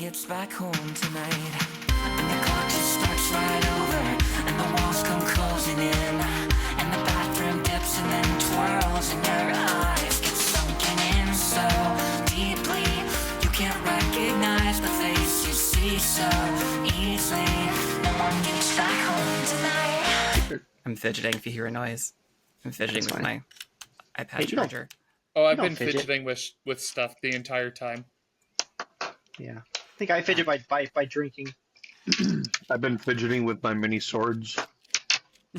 gets back home tonight, and the clock just starts right over, and the walls come closing in, and the bathroom dips and then twirls, and your eyes get sunken in so deeply you can't recognize the face you see so easily. No one gets back home tonight. I'm fidgeting if you hear a noise. I'm fidgeting with my iPad charger. Oh, I've been fidgeting with stuff the entire time. Yeah. I think I fidget by drinking. I've been fidgeting with my mini swords.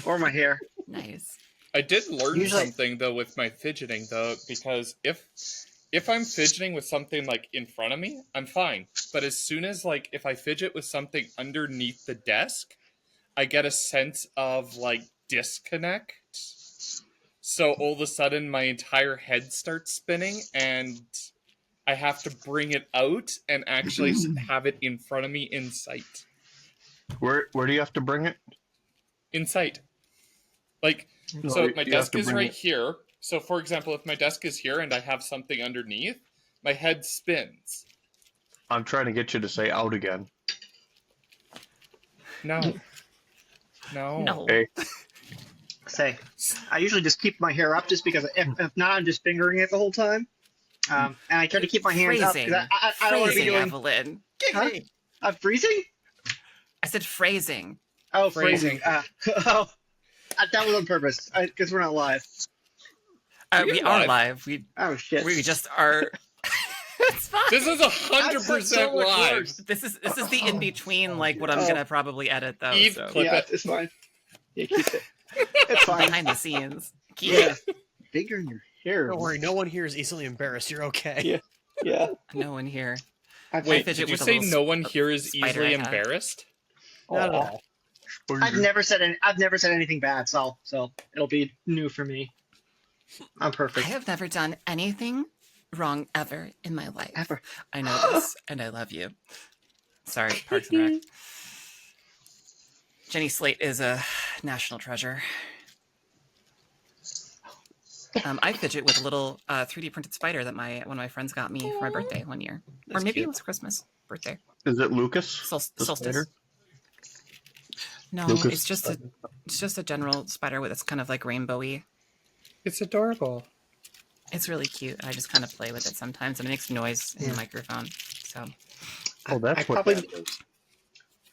Or my hair. Nice. I did learn something, though, with my fidgeting, though, because if I'm fidgeting with something, like, in front of me, I'm fine. But as soon as, like, if I fidget with something underneath the desk, I get a sense of, like, disconnect. So all of a sudden, my entire head starts spinning, and I have to bring it out and actually have it in front of me in sight. Where do you have to bring it? In sight. Like, so my desk is right here. So, for example, if my desk is here and I have something underneath, my head spins. I'm trying to get you to say out again. No. Okay. Say, I usually just keep my hair up just because if not, I'm just fingering it the whole time. And I try to keep my hands up because I don't want to be doing. Evelyn. Huh? I'm freezing? I said phrasing. Oh, phrasing. That was on purpose because we're not live. We are live. Oh shit. We just are. It's fine. This is 100% live. This is the in between, like what I'm gonna probably edit though. Eve, so. clip it. It's fine. Yeah, keep it. It's fine. Behind the scenes. Keep Yeah. it. Bigger in your hair. Don't worry, no one here is easily embarrassed. You're okay. Yeah. No one here. Wait, did you say no one here is easily embarrassed? Not at all. I've never said anything bad, so it'll be new for me. I'm perfect. I have never done anything wrong ever in my life. Ever. I know this, and I love you. Sorry, Parks and Rec. Jenny Slate is a national treasure. I fidget with a little 3D printed spider that one of my friends got me for my birthday one year. Or maybe it was Christmas. Birthday. Is it Lucas? Solstice. No, Lucas. it's just a general spider with it's kind of like rainbowy. It's adorable. It's really cute. I just kind of play with it sometimes, and it makes noise in the microphone. So. Oh, that's what that is.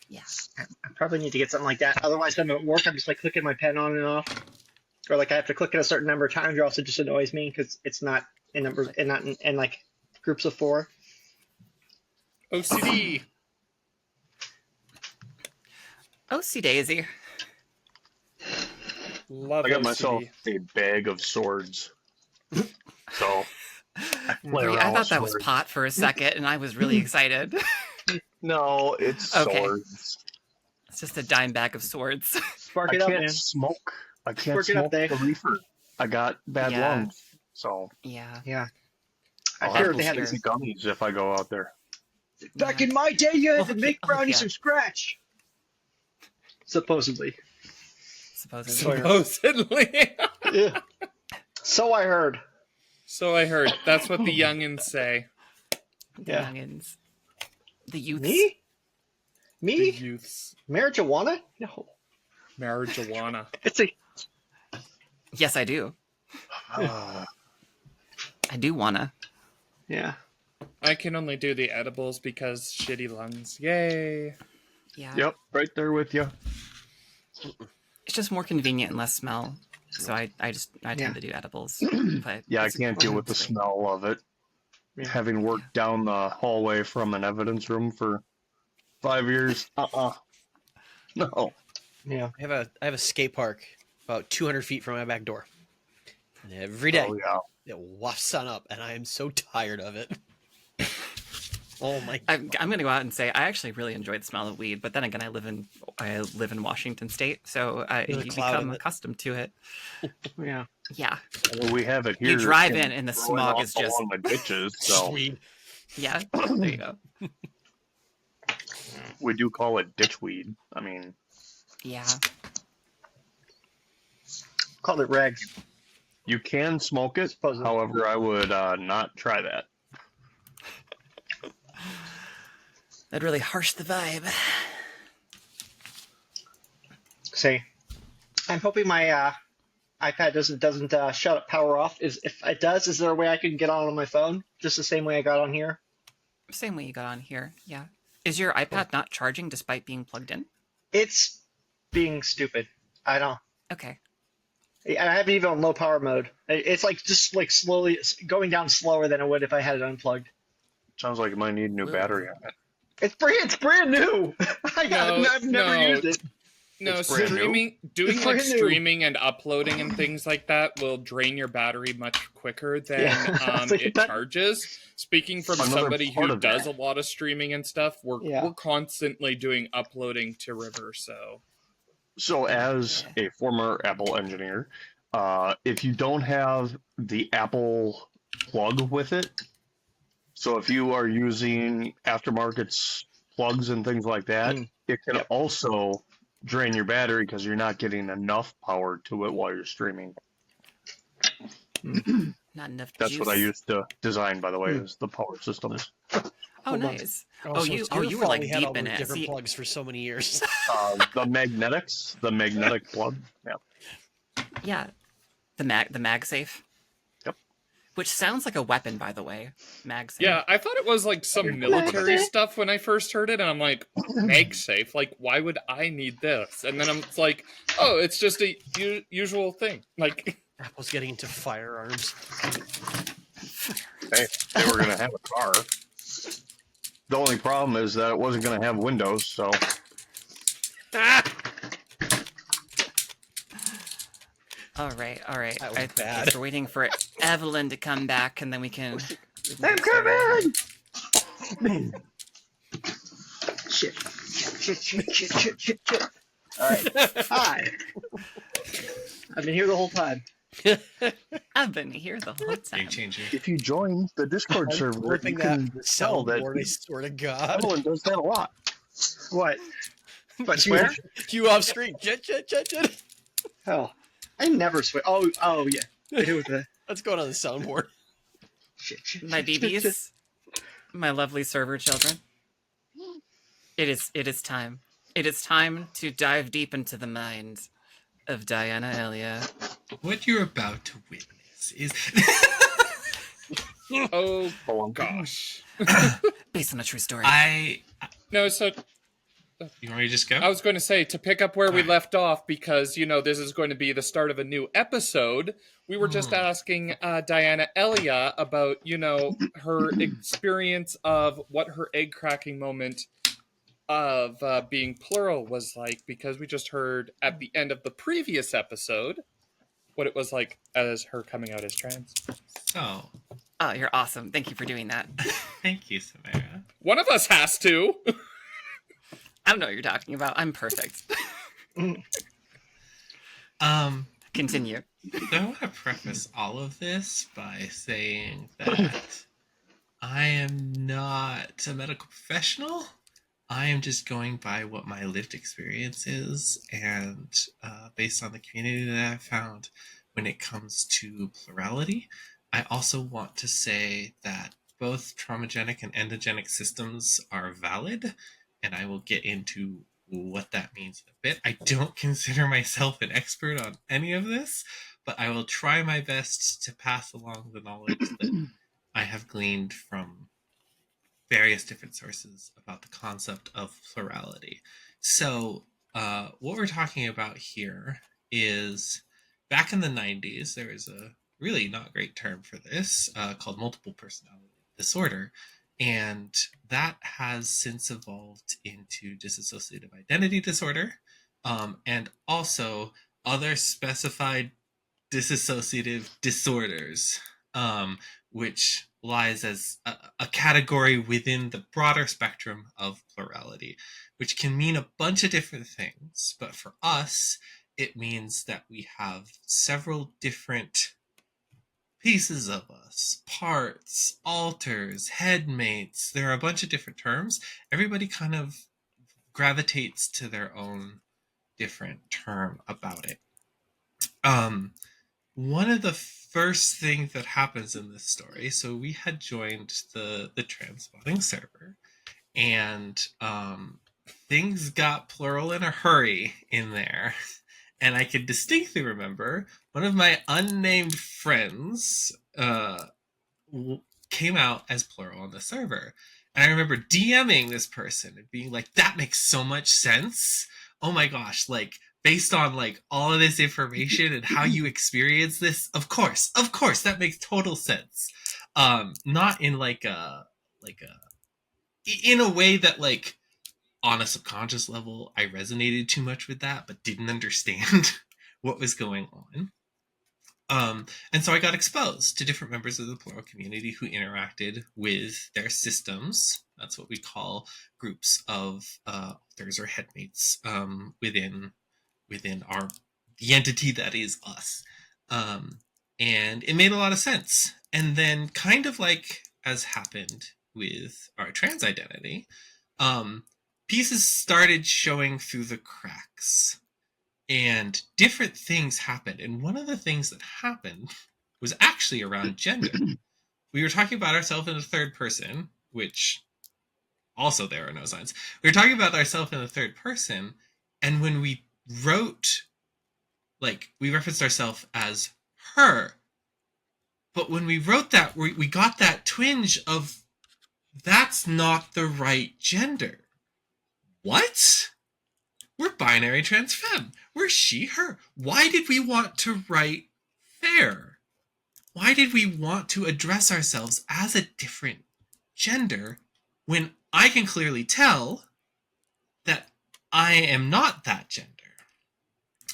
Yeah. I probably need to get something like that. Otherwise, when I'm at work, I'm just like clicking my pen on and off, or like I have to click it a certain number of times, or else it just annoys me because it's not in numbers and not in like groups of 4. OCD. OC Daisy. Love I got OCD. myself a bag of swords. So I thought that was pot for a second, and I was really excited. No, it's swords. It's just a dime bag of swords. Spark it up, man. I can't smoke Spark it up, the reefer. I got bad lungs, so Yeah. I'll have to easy gummies if I go out there. Back in my day, you had to make brownies from scratch. Supposedly. Supposedly. Yeah. So I heard. So I heard. That's what the youngins say. The youngins. The youths. Me? The youths. Marijuana? No. Marijuana. It's a. Yes, I do. I do wanna. Yeah. I can only do the edibles because shitty lungs. Yay. Yeah. Yep, right there with you. It's just more convenient and less smell. So I tend to do edibles. But Yeah, I can't deal with the smell of it. Yeah. Having worked down the hallway from an evidence room for 5 years. No. Yeah. I have a skate park about 200 feet from my back door. And every day it wafts on up, and I am so tired of it. Oh my! I'm going to go out and say I actually really enjoyed the smell of weed, but then again, I live in Washington State, so you become accustomed to it. Yeah. Yeah. Well, we have it here. You drive in, and the smog is just along the ditches. So yeah. There you go. We do call it ditchweed. I mean. Yeah. Called it rags. You can smoke it. However, I would not try that. That'd really harsh the vibe. See, I'm hoping my iPad doesn't shut up power off. If it does, is there a way I can get on my phone just the same way I got on here? Same way you got on here, yeah. Is your iPad not charging despite being plugged in? It's being stupid. I don't. Okay. I have it even on low power mode. It's like just like slowly going down slower than it would if I had it unplugged. Sounds like it might need a new battery on it. It's brand new. I've never used it. No, It's brand streaming, doing It's like brand new. streaming and uploading and things like that will drain your battery much quicker than Yeah. It's like it that- charges. Speaking from Another somebody part who of does that. a lot of streaming and stuff, we're constantly doing uploading to River. So, as a former Apple engineer, if you don't have the Apple plug with it, so if you are using aftermarket plugs and things like that, it can also drain your battery because you're not getting enough power to it while you're streaming. Not enough That's juice. what I used to design, by the way, is the power systems. Oh, nice. So you it's your were fault like we had all deep in those it. different See, plugs for so many years. The magnetic plug. Yeah. yeah, the MagSafe. Yep. Which sounds like a weapon, by the way. MagSafe. Yeah, I thought it was like some military stuff when I first heard it, and I'm like, MagSafe? Like, why would I need this? And then it's like, oh, it's just a usual thing. Like, Apple's getting into firearms. Hey, they were going to have a car. The only problem is that it wasn't going to have windows, so. All right. That was I bad. guess we're waiting for Evelyn to come back, and then we can. I'm coming! Shit. All right. Hi. I've been here the whole time. I've been here the whole time. Game changer. If you join the Discord server, you Flipping can that tell that soundboard, I swear to God. Evelyn does that a lot. What? But swear? You off screen. Jet. Hell, I never swear. Oh yeah. I do with the Let's go on the soundboard. shit. My BBs, my lovely server children. It is time. It is time to dive deep into the mind of Diana Elia. What you're about to witness is oh gosh. Based on a true story. No, so You want me to just go? I was going to say, to pick up where we left off, because, this is going to be the start of a new episode, we were just asking Diana Elia about, her experience of what her egg cracking moment of being plural was like, because we just heard at the end of the previous episode what it was like as her coming out as trans. So, Oh, you're awesome. Thank you for doing that. thank you, Samara. One of us has to. I don't know what you're talking about. I'm perfect. Continue. I want to preface all of this by saying that I am not a medical professional. I am just going by what my lived experience is, and based on the community that I've found when it comes to plurality. I also want to say that both traumagenic and endogenic systems are valid, and I will get into what that means in a bit. I don't consider myself an expert on any of this, but I will try my best to pass along the knowledge that I have gleaned from various different sources about the concept of plurality. So, what we're talking about here is back in the 90s, there was a really not great term for this called multiple personality disorder. And that has since evolved into dissociative identity disorder, and also other specified dissociative disorders, which lies as a category within the broader spectrum of plurality, which can mean a bunch of different things. But for us, it means that we have several different pieces of us, parts, alters, headmates. There are a bunch of different terms. Everybody kind of gravitates to their own different term about it. One of the first things that happens in this story, so we had joined the Transspotting server, and things got plural in a hurry in there. And I can distinctly remember one of my unnamed friends came out as plural on the server. And I remember DMing this person and being like, that makes so much sense. Oh my gosh, like, based on like all of this information and how you experience this, of course, that makes total sense. Not in in a way that like on a subconscious level I resonated too much with that, but didn't understand what was going on. And so I got exposed to different members of the plural community who interacted with their systems. That's what we call groups of authors or headmates within the entity that is us. And it made a lot of sense. And then, kind of like as happened with our trans identity, pieces started showing through the cracks. And different things happened. And one of the things that happened was actually around gender. We were talking about ourselves in the third person, which also there are no signs. We were talking about ourselves in the third person. And when we wrote, like, we referenced ourselves as her. But when we wrote that, we got that twinge of, that's not the right gender. What? We're binary trans femme. We're she, her. Why did we want to write fair? Why did we want to address ourselves as a different gender when I can clearly tell that I am not that gender?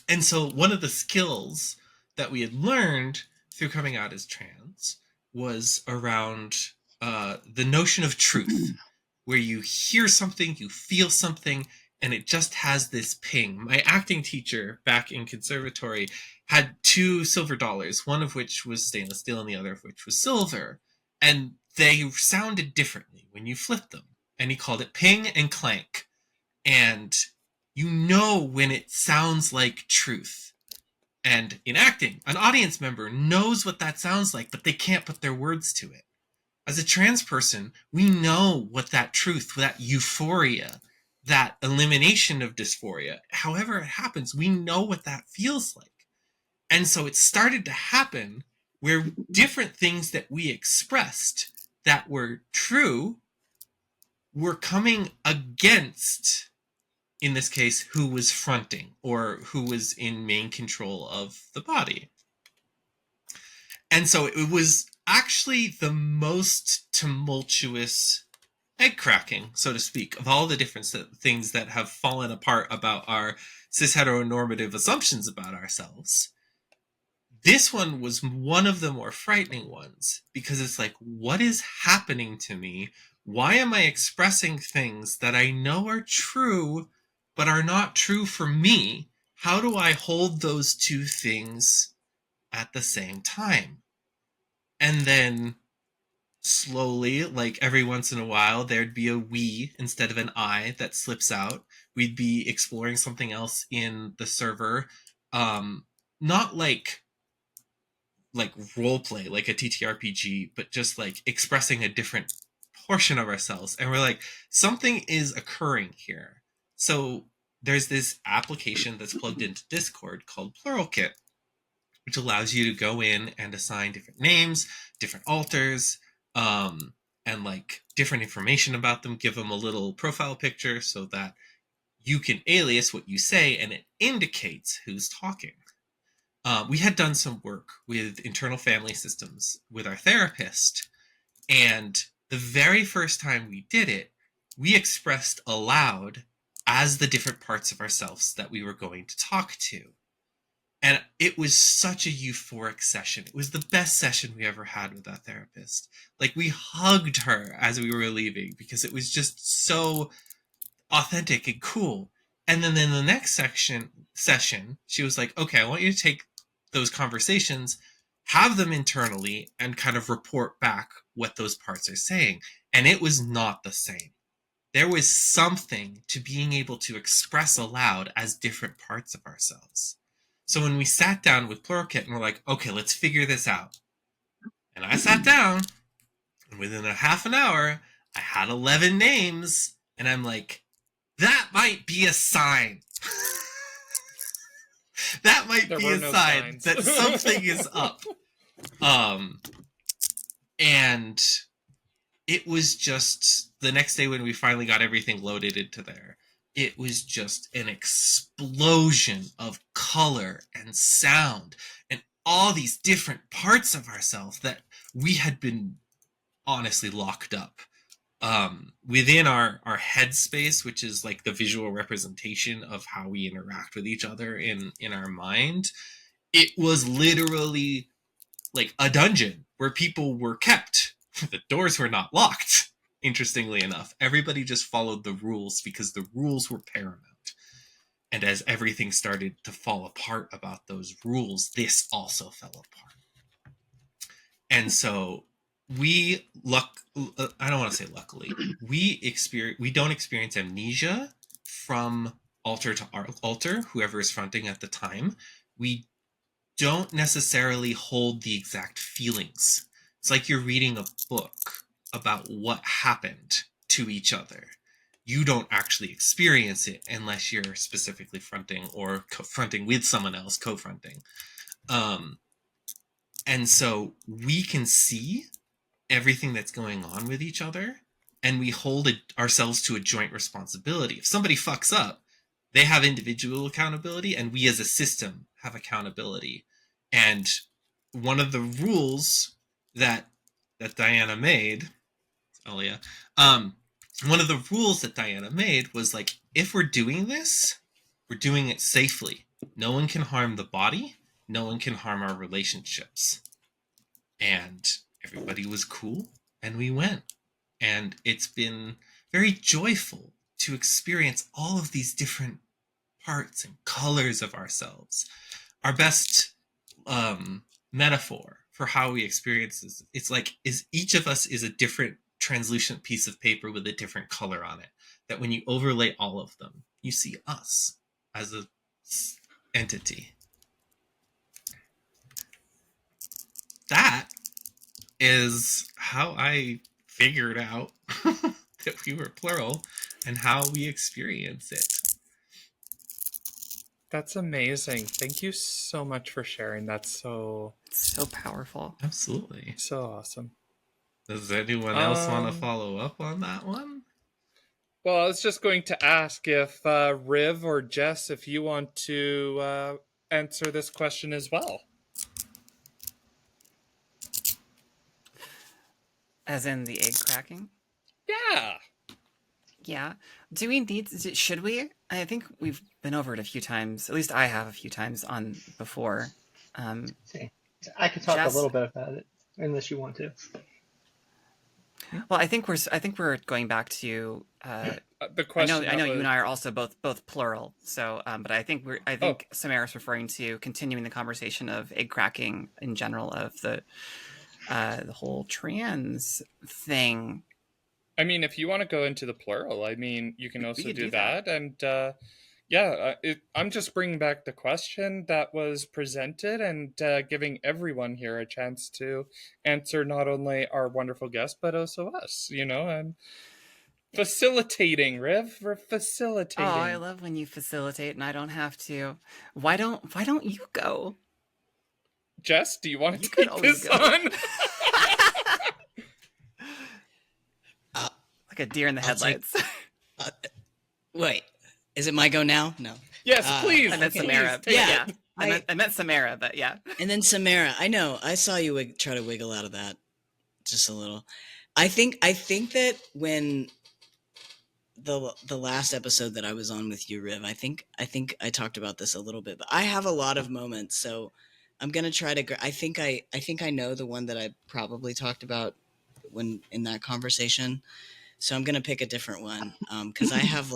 And so one of the skills that we had learned through coming out as trans was around the notion of truth, where you hear something, you feel something, and it just has this ping. My acting teacher back in conservatory had 2 silver dollars, one of which was stainless steel and the other of which was silver. And they sounded differently when you flipped them. And he called it ping and clank. And you know when it sounds like truth. And in acting, an audience member knows what that sounds like, but they can't put their words to it. As a trans person, we know what that truth, that euphoria, that elimination of dysphoria, however it happens, we know what that feels like. And so it started to happen where different things that we expressed that were true were coming against, in this case, who was fronting or who was in main control of the body. And so it was actually the most tumultuous egg cracking, so to speak, of all the different things that have fallen apart about our cis heteronormative assumptions about ourselves. This one was one of the more frightening ones because it's like, what is happening to me? Why am I expressing things that I know are true, but are not true for me? How do I hold those two things at the same time? And then slowly, like every once in a while, there'd be a we instead of an I that slips out. We'd be exploring something else in the server. Not like role play, like a TTRPG, but just like expressing a different portion of ourselves. And we're like, something is occurring here. So there's this application that's plugged into Discord called Plural Kit, which allows you to go in and assign different names, different alters, and like different information about them, give them a little profile picture so that you can alias what you say and it indicates who's talking. We had done some work with internal family systems with our therapist, and the very first time we did it, we expressed aloud as the different parts of ourselves that we were going to talk to. And it was such a euphoric session. It was the best session we ever had with that therapist. Like, we hugged her as we were leaving because it was just so authentic and cool. And then in the next session, she was like, okay, I want you to take those conversations, have them internally, and kind of report back what those parts are saying. And it was not the same. There was something to being able to express aloud as different parts of ourselves. So when we sat down with Plural Kit and we're like, okay, let's figure this out. And I sat down, and within a half an hour, I had 11 names, and I'm like, that might be a sign. That might There be were a no sign signs. that something is up. And it was just the next day when we finally got everything loaded into there. It was just an explosion of color and sound and all these different parts of ourselves that we had been honestly locked up within our headspace, which is like the visual representation of how we interact with each other in our mind. It was literally like a dungeon where people were kept. The doors were not locked. Interestingly enough, everybody just followed the rules because the rules were paramount. And as everything started to fall apart about those rules, this also fell apart. And so I don't want to say luckily, we don't experience amnesia from altar to altar, whoever is fronting at the time. We don't necessarily hold the exact feelings. It's like you're reading a book about what happened to each other. You don't actually experience it unless you're specifically fronting or fronting with someone else, co-fronting. And so we can see everything that's going on with each other, and we hold ourselves to a joint responsibility. If somebody fucks up, they have individual accountability, and we as a system have accountability. And one of the rules that Diana made, Elia, one of the rules that Diana made was like, if we're doing this, we're doing it safely. No one can harm the body. No one can harm our relationships. And everybody was cool, and we went. And it's been very joyful to experience all of these different parts and colors of ourselves. Our best metaphor for how we experience this, it's like each of us is a different translucent piece of paper with a different color on it, that when you overlay all of them, you see us as a entity. That is how I figured out that we were plural and how we experience it. That's amazing. Thank you so much for sharing. That's so powerful. Absolutely. So awesome. Does anyone else want to follow up on that one? Well, I was just going to ask if Riv or Jess, if you want to answer this question as well. As in the egg cracking? Yeah. Yeah. Do we need? Should we? I think we've been over it a few times. At least I have a few times on before. I could talk a little bit about it, unless you want to. Well, I think we're going back to the question. I know you and I are also both plural. So, but I think Samara's referring to continuing the conversation of egg cracking in general, of the whole trans thing. I mean, if you want to go into the plural, I mean, you can also do that. And I'm just bringing back the question that was presented and giving everyone here a chance to answer not only our wonderful guest, but also us. You know, I'm facilitating, Riv. We're facilitating. Oh, I love when you facilitate and I don't have to. Why don't you go? Jess, do you want to take this on? Like a deer in the headlights. Wait, is it my go now? No. Yes, please. I meant Samara. Yeah. I meant Samara, but yeah. And then Samara, I know. I saw you try to wiggle out of that just a little. I think that when the last episode that I was on with you, Riv, I think I talked about this a little bit, but I have a lot of moments, so I'm gonna try to. I think I know the one that I probably talked about when in that conversation. So I'm gonna pick a different one because I have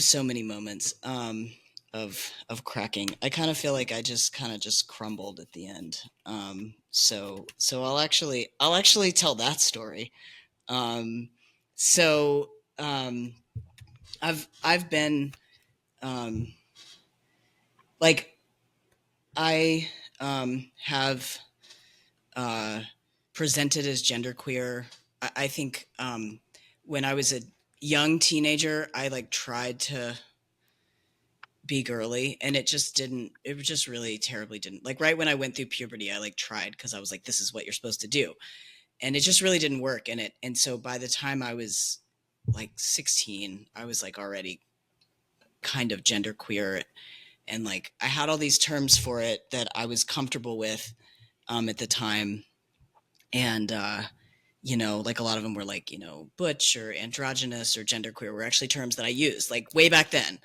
so many moments of cracking. I kind of feel like I just crumbled at the end. So I'll actually tell that story. I've been like I have presented as genderqueer. I think when I was a young teenager, I like tried to be girly, and it just didn't. It just really terribly didn't. Like right when I went through puberty, I like tried because I was like, this is what you're supposed to do, and it just really didn't work. And so by the time I was like 16, I was like already kind of genderqueer, and like I had all these terms for it that I was comfortable with at the time, and you know, like a lot of them were like, you know, butch or androgynous or genderqueer were actually terms that I used like way back then.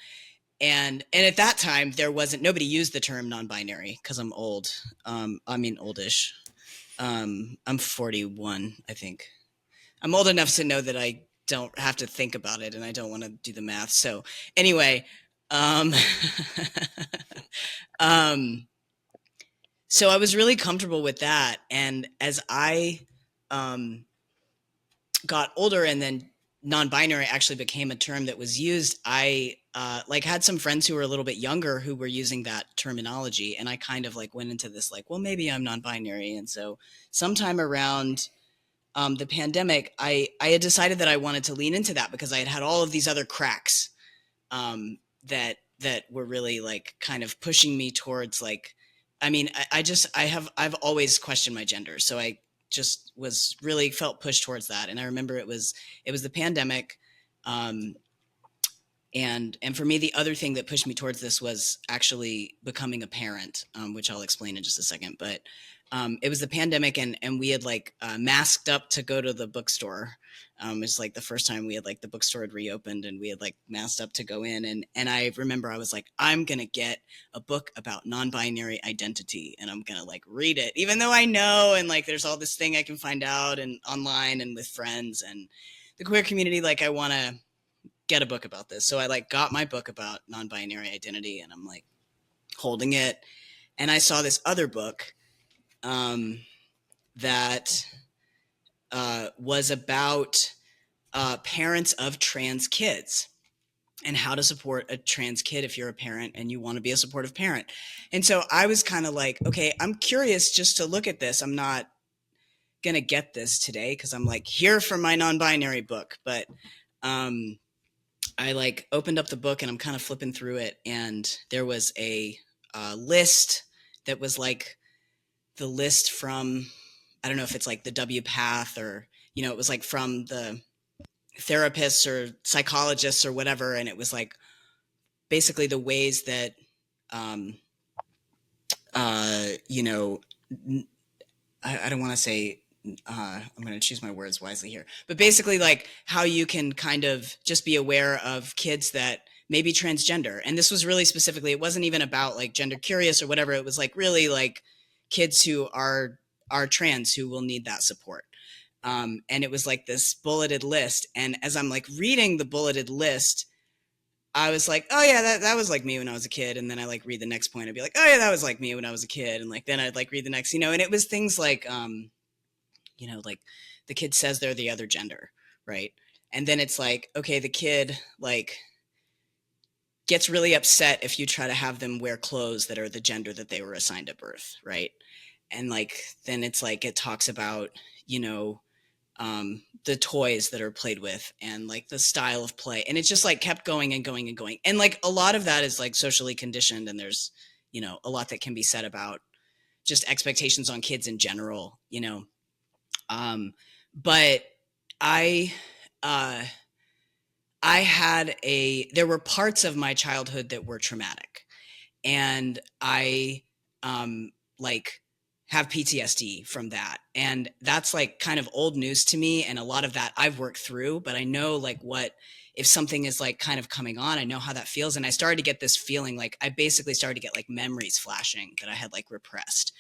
And at that time there wasn't, nobody used the term non-binary because I'm old. I mean oldish. I'm 41, I think. I'm old enough to know that I don't have to think about it and I don't want to do the math. So anyway, um, so I was really comfortable with that. And as I got older and then non-binary actually became a term that was used, I like had some friends who were a little bit younger who were using that terminology, and I kind of like went into this like, well, maybe I'm non-binary. And so sometime around the pandemic, I had decided that I wanted to lean into that because I had had all of these other cracks that were really like kind of pushing me towards like, I mean, I've always questioned my gender, so I just was really felt pushed towards that. And I remember it was the pandemic. And for me, the other thing that pushed me towards this was actually becoming a parent, which I'll explain in just a second. But it was the pandemic, and we had like masked up to go to the bookstore. It's like the first time we had like the bookstore had reopened, and we had like masked up to go in. And I remember I was like, I'm gonna get a book about non-binary identity, and I'm gonna like read it, even though I know, and like there's all this thing I can find out and online and with friends and the queer community. Like I want to get a book about this. So I like got my book about non-binary identity, and I'm like holding it, and I saw this other book that was about parents of trans kids and how to support a trans kid if you're a parent and you want to be a supportive parent. And so I was kind of like, okay, I'm curious just to look at this. I'm not going to get this today because I'm like here for my non-binary book. But I like opened up the book and I'm kind of flipping through it, and there was a list that was like the list from, I don't know if it's like the W Path or, you know, it was like from the therapists or psychologists or whatever. And it was like basically the ways that, you know, I don't want to say, I'm going to choose my words wisely here, but basically like how you can kind of just be aware of kids that may be transgender. And this was really specifically, it wasn't even about like gender curious or whatever. It was like really like kids who are trans who will need that support. And it was like this bulleted list. And as I'm like reading the bulleted list, I was like, oh yeah, that was like me when I was a kid. And then I like read the next point. I'd be like, oh yeah, that was like me when I was a kid. And like, then I'd like read the next, you know, and it was things like, you know, like the kid says they're the other gender. Right. And then it's like, okay, the kid like gets really upset if you try to have them wear clothes that are the gender that they were assigned at birth. Right. And like, then it's like, it talks about, you know, the toys that are played with and like the style of play. And it's just like kept going and going and going. And like a lot of that is like socially conditioned. And there's, you know, a lot that can be said about just expectations on kids in general, you know. But there were parts of my childhood that were traumatic, and I, like have PTSD from that. And that's like kind of old news to me. And a lot of that I've worked through, but I know like what, if something is like kind of coming on, I know how that feels. And I started to get this feeling like I basically started to get like memories flashing that I had like repressed.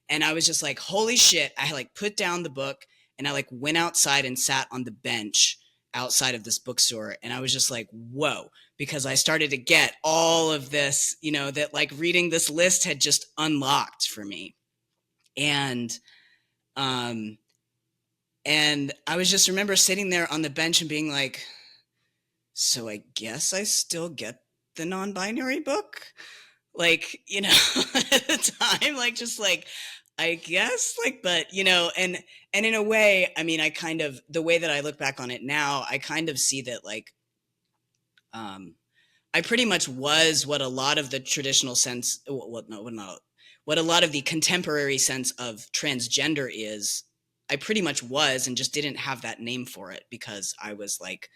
And I was just like, holy shit. I like put down the book and I like went outside and sat on the bench outside of this bookstore. And I was just like, whoa, because I started to get all of this, you know, that like reading this list had just unlocked for me. And I was just remember sitting there on the bench and being like, so I guess I still get the non-binary book? Like, you know, at the time, like, just like, I guess, like, but you know, and in a way, I mean, I kind of, the way that I look back on it now, I kind of see that, like, I pretty much was what a lot of the traditional sense, what no, not what a lot of the contemporary sense of transgender is. I pretty much was, and just didn't have that name for it because I was like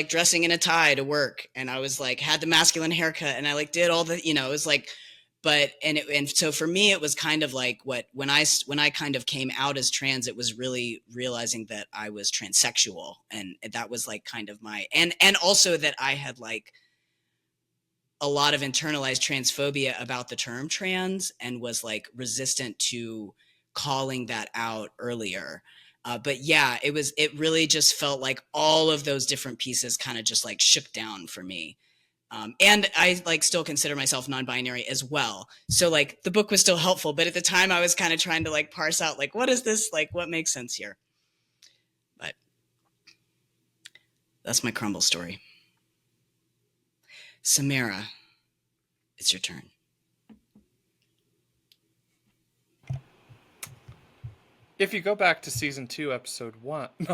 dressing in a tie to work, and I was like had the masculine haircut, and I like did all the, you know, it was like, but and so for me it was kind of like what when I kind of came out as trans, it was really realizing that I was transsexual, and that was like kind of my, and also that I had like a lot of internalized transphobia about the term trans and was like resistant to calling that out earlier. But yeah, it really just felt like all of those different pieces kind of just like shook down for me. And I like still consider myself non-binary as well. So like the book was still helpful, but at the time I was kind of trying to like parse out like, what is this? Like, what makes sense here? But that's my crumble story. Samara, it's your turn. If you go back to season 2, episode 1. We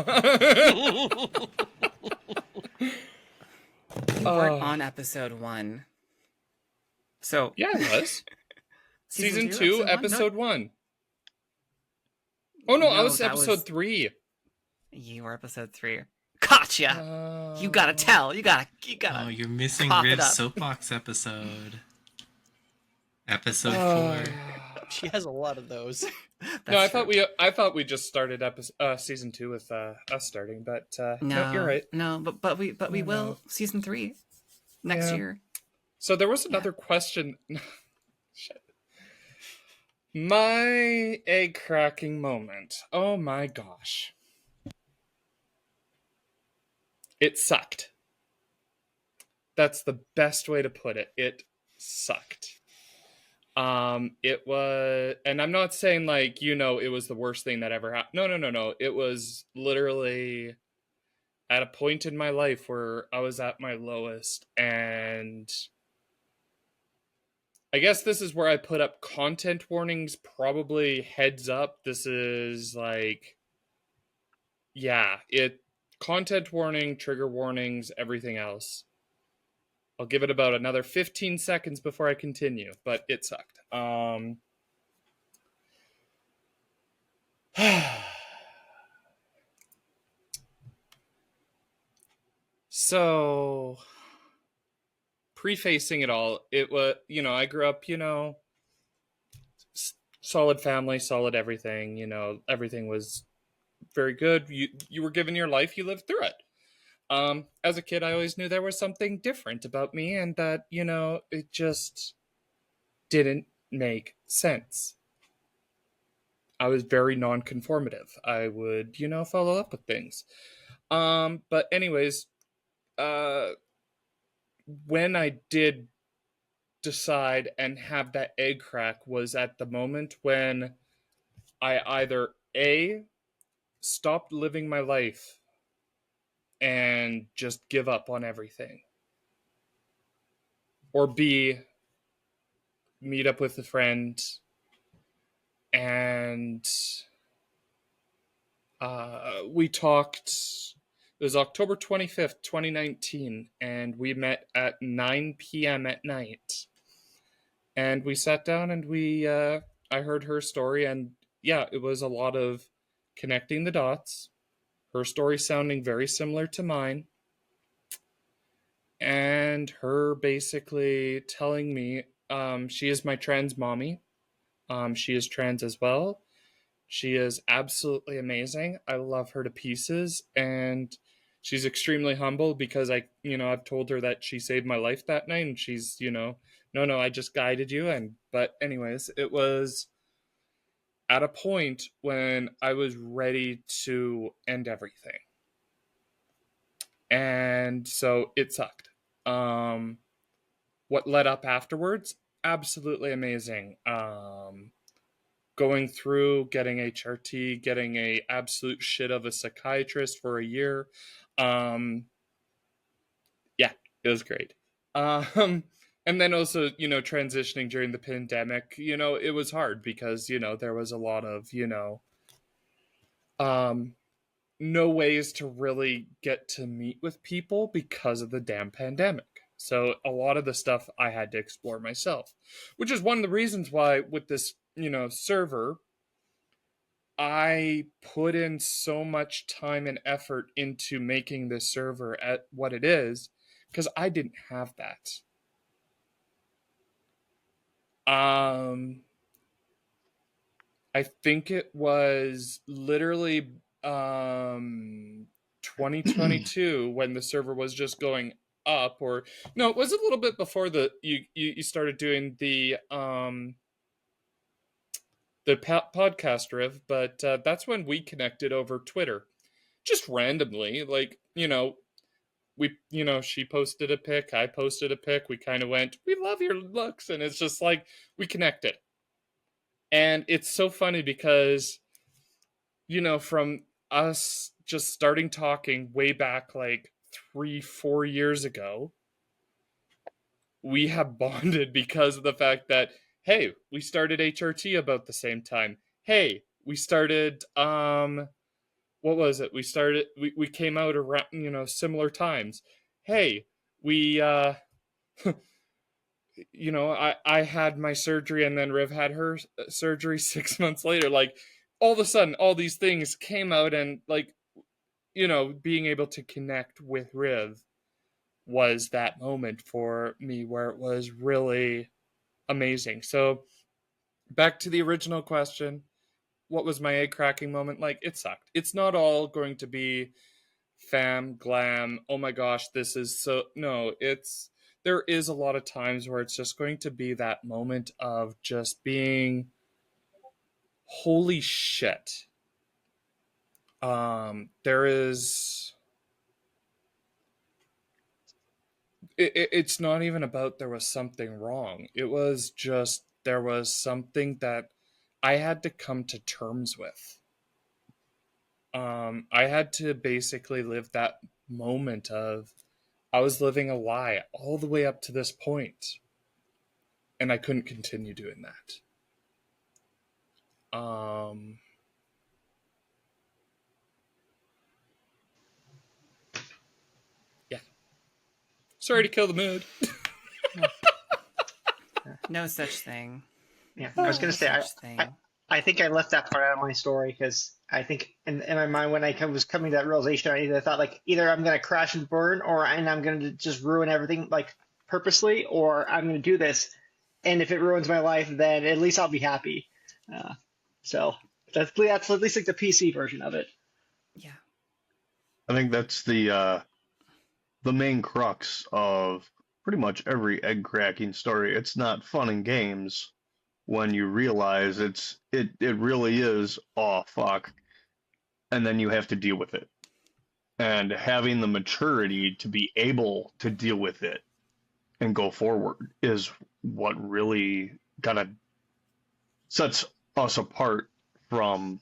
weren't on episode 1. So Yeah, it was. Season 2, episode episode 1. Oh no, I was that episode 3. You were episode 3. Gotcha. You gotta tell. You gotta. Oh, you're missing pop it Riv's up. soapbox episode. Episode 4. She has a lot of those. No, I thought we just started season 2 with us starting, but no, you're right. No, but we will season 3 next year. So there was another question. Shit. My egg cracking moment. Oh my gosh. It sucked. That's the best way to put it. It sucked. It was, and I'm not saying like, you know, it was the worst thing that ever happened. No. It was literally at a point in my life where I was at my lowest, and I guess this is where I put up content warnings, probably heads up. This is like, yeah, content warning, trigger warnings, everything else. I'll give it about another 15 seconds before I continue, but it sucked. So, prefacing it all, it was, you know, I grew up, you know, solid family, solid everything, you know, everything was very good. You were given your life, you lived through it. As a kid, I always knew there was something different about me, and that, you know, it just didn't make sense. I was very non-conformative. I would, you know, follow up with things. But anyways, when I did decide and have that egg crack was at the moment when I either A, stopped living my life and just give up on everything, or B, meet up with a friend and we talked. It was October 25th, 2019, and we met at 9 p.m. at night. And we sat down and I heard her story, and yeah, it was a lot of connecting the dots. Her story sounding very similar to mine. And her basically telling me she is my trans mommy. She is trans as well. She is absolutely amazing. I love her to pieces, and she's extremely humble because I've told her that she saved my life that night, and she's, no, I just guided you. But anyways, it was at a point when I was ready to end everything. And so it sucked. What led up afterwards, absolutely amazing. Going through, getting HRT, getting a absolute shit of a psychiatrist for a year. Yeah, it was great. And then also, transitioning during the pandemic, it was hard because, there was a lot of, um, no ways to really get to meet with people because of the damn pandemic. So a lot of the stuff I had to explore myself, which is one of the reasons why with this, server, I put in so much time and effort into making this server at what it is because I didn't have that. I think it was literally 2022 when the server was just going up, or no, it was a little bit before you started doing the podcast Riv, but that's when we connected over Twitter, just randomly, like we she posted a pic, I posted a pic, we kind of went, we love your looks, and it's just like we connected. And it's so funny because from us just starting talking way back like 3-4 years ago, we have bonded because of the fact that, hey, we started HRT about the same time. Hey, we started what was it? We came out around, similar times. Hey, we I had my surgery and then Riv had her surgery 6 months later. Like, all of a sudden, all these things came out, and like, being able to connect with Riv was that moment for me where it was really amazing. So, back to the original question, what was my egg cracking moment? Like, it sucked. It's not all going to be fam glam, oh my gosh, this is so, no, there is a lot of times where it's just going to be that moment of just being, holy shit. There is, it's not even about there was something wrong. It was just there was something that I had to come to terms with. I had to basically live that moment of, I was living a lie all the way up to this point, and I couldn't continue doing that. Yeah. Sorry to kill the mood. No such thing. Yeah, I was No gonna say such thing. I think I left that part out of my story because I think in my mind when I was coming to that realization, I either thought like either I'm gonna crash and burn, and I'm gonna just ruin everything like purposely, or I'm gonna do this, and if it ruins my life, then at least I'll be happy. So that's at least like the PC version of it. Yeah. I think that's the main crux of pretty much every egg cracking story. It's not fun and games when you realize it really is, oh fuck, and then you have to deal with it. And having the maturity to be able to deal with it and go forward is what really kind of sets us apart from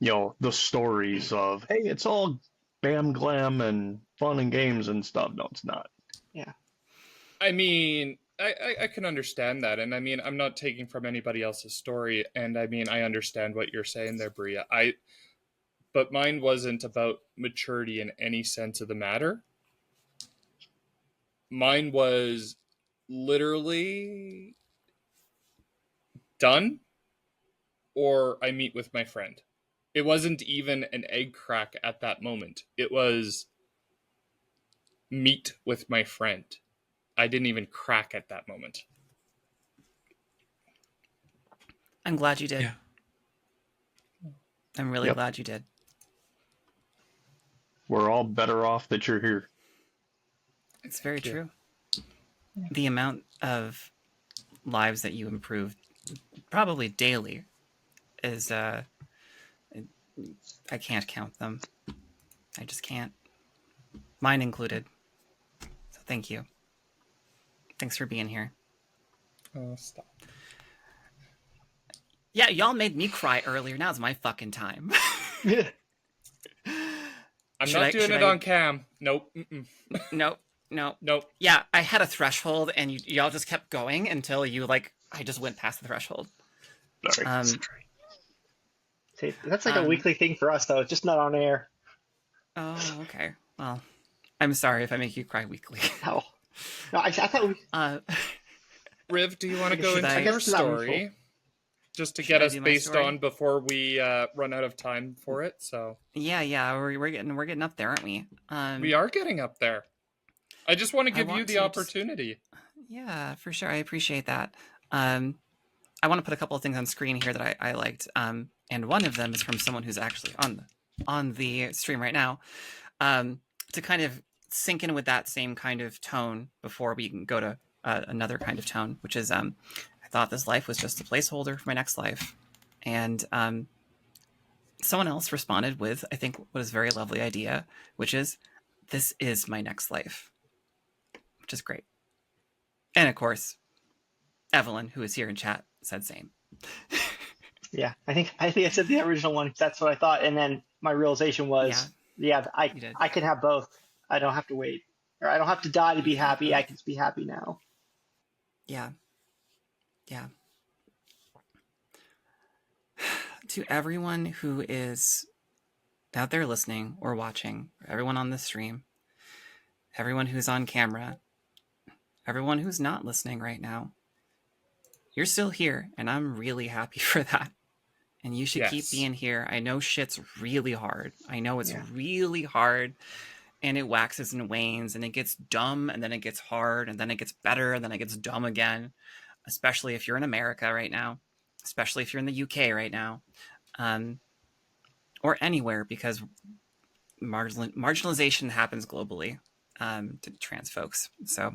the stories of, hey, it's all bam glam and fun and games and stuff. No, it's not. Yeah. I mean, I can understand that, and I mean, I'm not taking from anybody else's story, and I mean, I understand what you're saying there, Bria. But mine wasn't about maturity in any sense of the matter. Mine was literally done, or I meet with my friend. It wasn't even an egg crack at that moment. It was meet with my friend. I didn't even crack at that moment. I'm glad you did. Yeah. I'm really glad you did. We're all better off that you're here. It's very true. The amount of lives that you improved, probably daily, is I can't count them. I just can't. Mine included. So thank you. Thanks for being here. Oh, stop. Yeah, y'all made me cry earlier. Now's my fucking time. I'm not doing it on cam. Nope. Nope. No. Nope. Yeah, I had a threshold, and y'all just kept going until you I just went past the threshold. Nice. See, that's like a weekly thing for us, though. It's just not on air. Oh, okay. Well, I'm sorry if I make you cry weekly. No, I thought we. Riv, do you want to go Should into I- your it's not story? Just to Should get I us do my based story? on before we run out of time for it. So Yeah, we're getting up there, aren't we? we are getting up there. I just want to I give you want the to opportunity. Yeah, for sure. I appreciate that. I want to put a couple of things on screen here that I liked. And one of them is from someone who's actually on the stream right now. To kind of sink in with that same kind of tone before we can go to another kind of tone, which is I thought this life was just a placeholder for my next life. And someone else responded with, I think, what is a very lovely idea, which is, this is my next life, which is great. And of course, Evelyn, who is here in chat, said same. Yeah, I think I said the original one. That's what I thought, and then my realization was, You did. I can have both. I don't have to wait, or I don't have to die to be happy. I can just be happy now. Yeah. To everyone who is out there listening or watching, everyone on this stream, everyone who's on camera, everyone who's not listening right now, you're still here, and I'm really happy for that. And you should keep being here. I know shit's really hard. I know it's really hard, and it waxes and wanes, and it gets dumb, and then it gets hard, and then it gets better, and then it gets dumb again, especially if you're in America right now, especially if you're in the UK right now, or anywhere, because marginalization happens globally to trans folks. So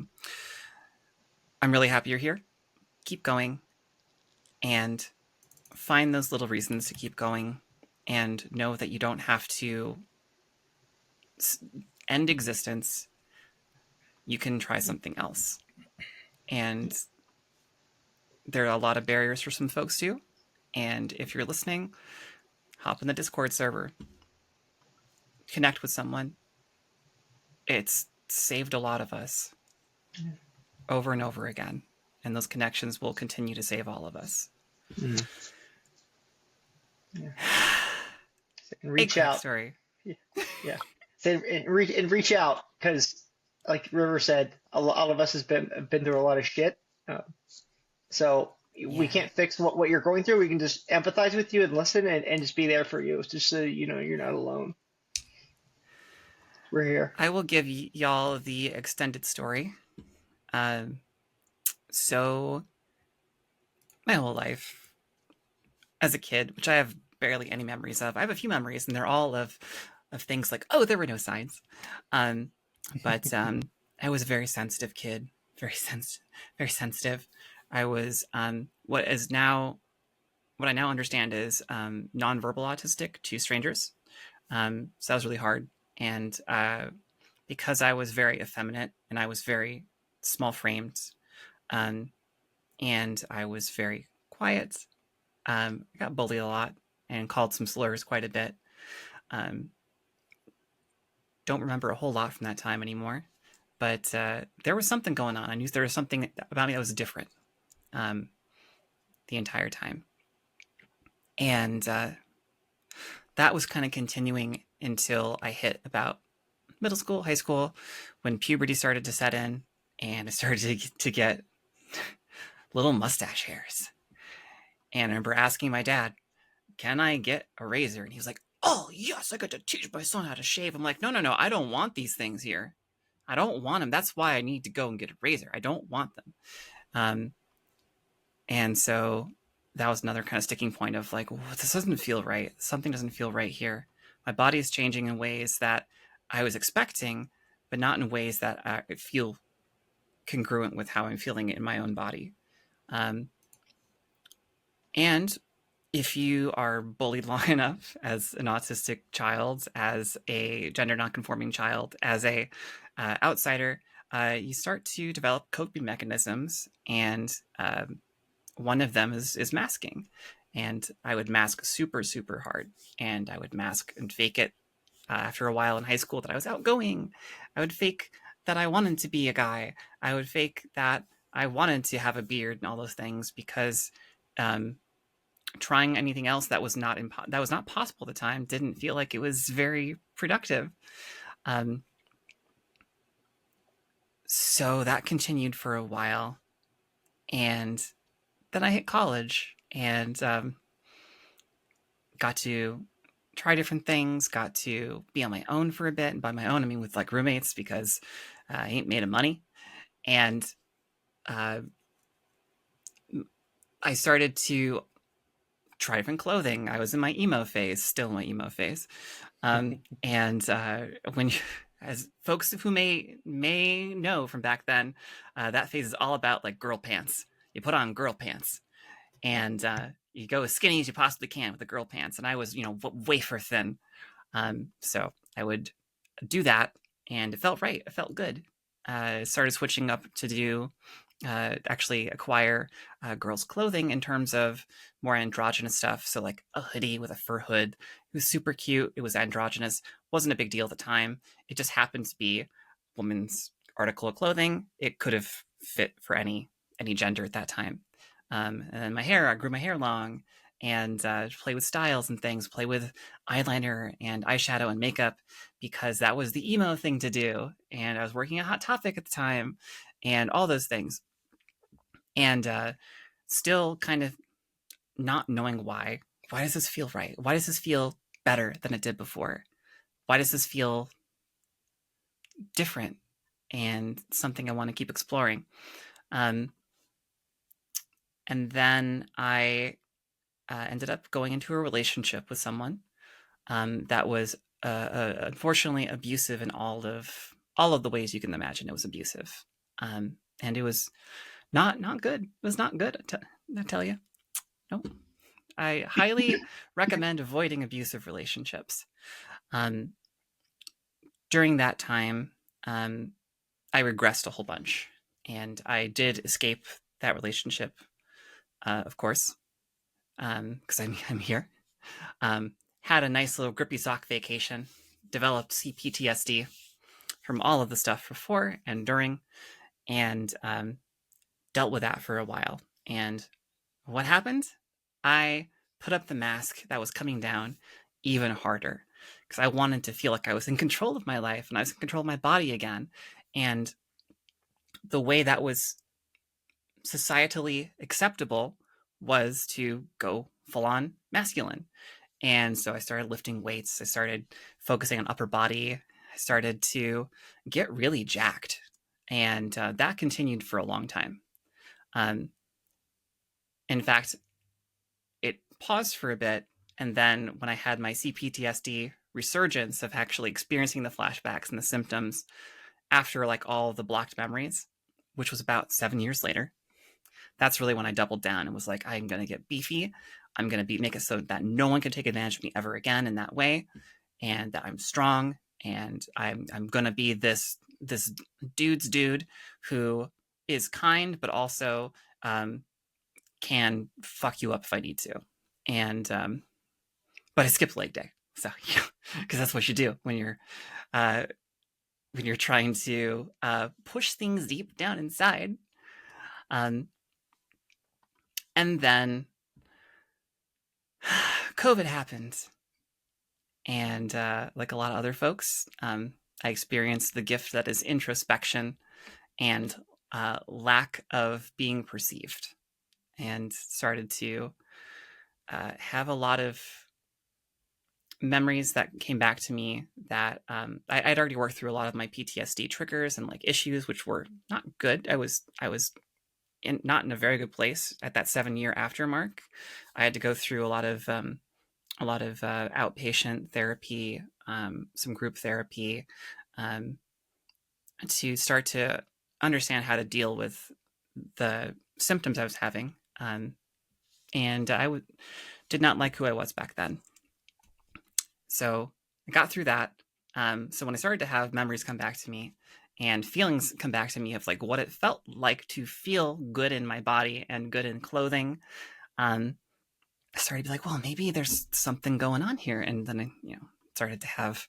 I'm really happy you're here. Keep going and find those little reasons to keep going, and know that you don't have to end existence. You can try something else. And there are a lot of barriers for some folks too. And if you're listening, hop in the Discord server, connect with someone. It's saved a lot of us over and over again. And those connections will continue to save all of us. Mm. Yeah. And reach out. Story. Yeah. And reach out, because, like River said, a lot of us has been through a lot of shit. So we can't fix what you're going through. We can just empathize with you and listen and just be there for you, just so you know you're not alone. We're here. I will give y'all the extended story. So my whole life as a kid, which I have barely any memories of, I have a few memories, and they're all of things like, oh, there were no signs. But I was a very sensitive kid, very sensitive. I was what I now understand is nonverbal autistic to strangers. So that was really hard. And because I was very effeminate, and I was very small framed, and I was very quiet, I got bullied a lot and called some slurs quite a bit. Don't remember a whole lot from that time anymore, but there was something going on. I knew there was something about me that was different the entire time. And that was kind of continuing until I hit about middle school, high school, when puberty started to set in, and I started to get little mustache hairs. And I remember asking my dad, can I get a razor? And he was like, oh, yes, I got to teach my son how to shave. I'm like, no, I don't want these things here. I don't want them. That's why I need to go and get a razor. I don't want them. And so that was another kind of sticking point of like, this doesn't feel right. Something doesn't feel right here. My body is changing in ways that I was expecting, but not in ways that I feel congruent with how I'm feeling it in my own body. And if you are bullied long enough as an autistic child, as a gender nonconforming child, as a outsider, you start to develop coping mechanisms, and one of them is masking. And I would mask super, super hard, and I would mask and fake it. After a while in high school that I was outgoing, I would fake that I wanted to be a guy. I would fake that I wanted to have a beard and all those things because um, trying anything else that was not possible at the time didn't feel like it was very productive. Um, so that continued for a while, and then I hit college and got to try different things, got to be on my own for a bit. And by my own, I mean with like roommates, because I ain't made of money. And uh, I started to try different clothing. I was in my emo phase, still in my emo phase. And when you, as folks who may know from back then, that phase is all about like girl pants. You put on girl pants, and you go as skinny as you possibly can with the girl pants. And I was, wafer thin. So I would do that, and it felt right. It felt good. Started switching up to do actually acquire girls' clothing in terms of more androgynous stuff. So like a hoodie with a fur hood. It was super cute. It was androgynous. Wasn't a big deal at the time. It just happened to be woman's article of clothing. It could have fit for any gender at that time. And then my hair, I grew my hair long and play with styles and things, play with eyeliner and eyeshadow and makeup, because that was the emo thing to do. And I was working at Hot Topic at the time and all those things. And still kind of not knowing why. Why does this feel right? Why does this feel better than it did before? Why does this feel different and something I want to keep exploring? And then I ended up going into a relationship with someone that was unfortunately abusive in all of the ways you can imagine. It was abusive, and it was not good. It was not good. I tell you, no. I highly recommend avoiding abusive relationships. During that time, I regressed a whole bunch, and I did escape that relationship, of course, because I'm here. Had a nice little grippy sock vacation, developed CPTSD from all of the stuff before and during, and dealt with that for a while. And what happened? I put up the mask that was coming down even harder, because I wanted to feel like I was in control of my life and I was in control of my body again. And the way that was societally acceptable was to go full on masculine. And so I started lifting weights. I started focusing on upper body. I started to get really jacked. And that continued for a long time. In fact, it paused for a bit. And then when I had my CPTSD resurgence of actually experiencing the flashbacks and the symptoms after like all the blocked memories, which was about 7 years later, that's really when I doubled down and was like, I'm going to get beefy. I'm going to make it so that no one can take advantage of me ever again in that way, and that I'm strong, and I'm going to be this dude's dude who is kind, but also can fuck you up if I need to. And but I skipped leg day, so because that's what you do when you're trying to push things deep down inside. And then COVID happened. And like a lot of other folks, I experienced the gift that is introspection and lack of being perceived, and started to have a lot of memories that came back to me that I'd already worked through a lot of my PTSD triggers and like issues, which were not good. I was not in a very good place at that 7-year after mark. I had to go through a lot of outpatient therapy, some group therapy, to start to understand how to deal with the symptoms I was having. And I did not like who I was back then. So I got through that. So when I started to have memories come back to me and feelings come back to me of like what it felt like to feel good in my body and good in clothing, I started to be like, well, maybe there's something going on here. And then I, started to have